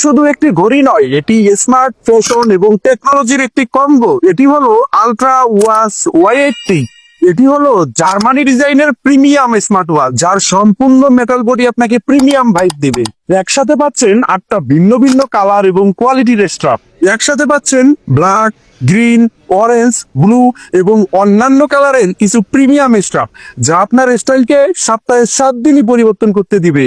শুধু একটি ঘড়ি নয়, এটি স্মার্ট ফ্যাশন এবং টেকনোলজির একটি কম্বো। এটি হলো আলট্রা ওয়াচ ওয়াই80। এটি হলো জার্মানি ডিজাইনের প্রিমিয়াম স্মার্ট ওয়াচ, যার সম্পূর্ণ মেটাল বডি আপনাকে প্রিমিয়াম ভাইব দিবে। একসাথে পাচ্ছেন 8টা ভিন্ন ভিন্ন কালার এবং কোয়ালিটির স্ট্রাপ। একসাথে পাচ্ছেন ব্ল্যাক, গ্রিন, অরেঞ্জ, ব্লু এবং অন্যান্য কালারের কিছু প্রিমিয়াম স্ট্রাপ, যা আপনার স্টাইলকে সপ্তাহে 7 দিনই পরিবর্তন করতে দিবে।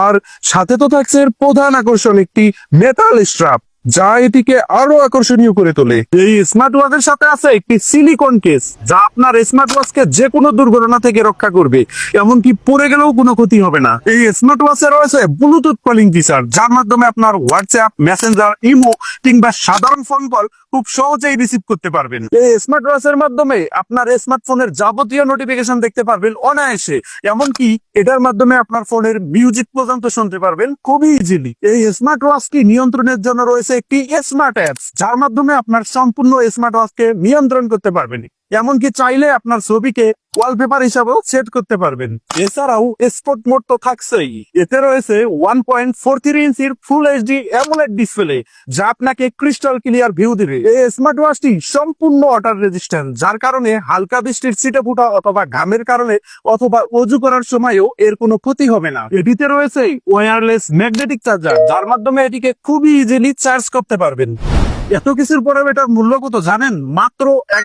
আর সাথে তো থাকছে এর প্রধান আকর্ষণ, একটি মেটাল স্ট্রাপ, যা এটিকে আরো আকর্ষণীয় করে তোলে। এই স্মার্ট ওয়াচের সাথে আছে একটি সিলিকন কেস, যা আপনার স্মার্ট ওয়াচকে যে কোনো দুর্ঘটনা থেকে রক্ষা করবে, এমনকি পড়ে গেলেও কোনো ক্ষতি হবে না। এই স্মার্ট ওয়াচে রয়েছে ব্লুটুথ কলিং ফিচার, যার মাধ্যমে আপনার হোয়াটসঅ্যাপ, মেসেঞ্জার, ইমো কিংবা সাধারণ ফোন কল খুব সহজেই রিসিভ করতে পারবেন। এই স্মার্ট ওয়াচের মাধ্যমে আপনার স্মার্টফোনের যাবতীয় নোটিফিকেশন দেখতে পারবেন অনায়াসে, এমনকি এটার মাধ্যমে আপনার ফোনের মিউজিক পর্যন্ত শুনতে পারবেন খুবই ইজিলি। এই স্মার্ট ওয়াচটি নিয়ন্ত্রণের জন্য রয়েছে একটি স্মার্ট অ্যাপস, যার মাধ্যমে আপনার সম্পূর্ণ স্মার্ট ওয়াচকে নিয়ন্ত্রণ করতে পারবেন, এমনকি চাইলে আপনার ছবিকে ওয়ালপেপার হিসাবেও সেট করতে পারবেন। এছাড়াও স্পোর্ট মোড তো থাকছেই, এতে রয়েছে 1.43 ইঞ্চির ফুল এইচডি অ্যামোলেড ডিসপ্লে, যা আপনাকে ক্রিস্টাল ক্লিয়ার ভিউ দিবে। এই স্মার্ট ওয়াচটি সম্পূর্ণ ওয়াটার রেজিস্ট্যান্ট, যার কারণে হালকা বৃষ্টির ছিটে ফোঁটা অথবা ঘামের কারণে অথবা অজু করার সময়ও এর কোনো ক্ষতি হবে না। এটিতে রয়েছে ওয়্যারলেস ম্যাগনেটিক চার্জার, যার মাধ্যমে এটিকে খুবই ইজিলি চার্জ করতে পারবেন। এত কিছুর পরে এটার মূল্য কত জানেন? মাত্র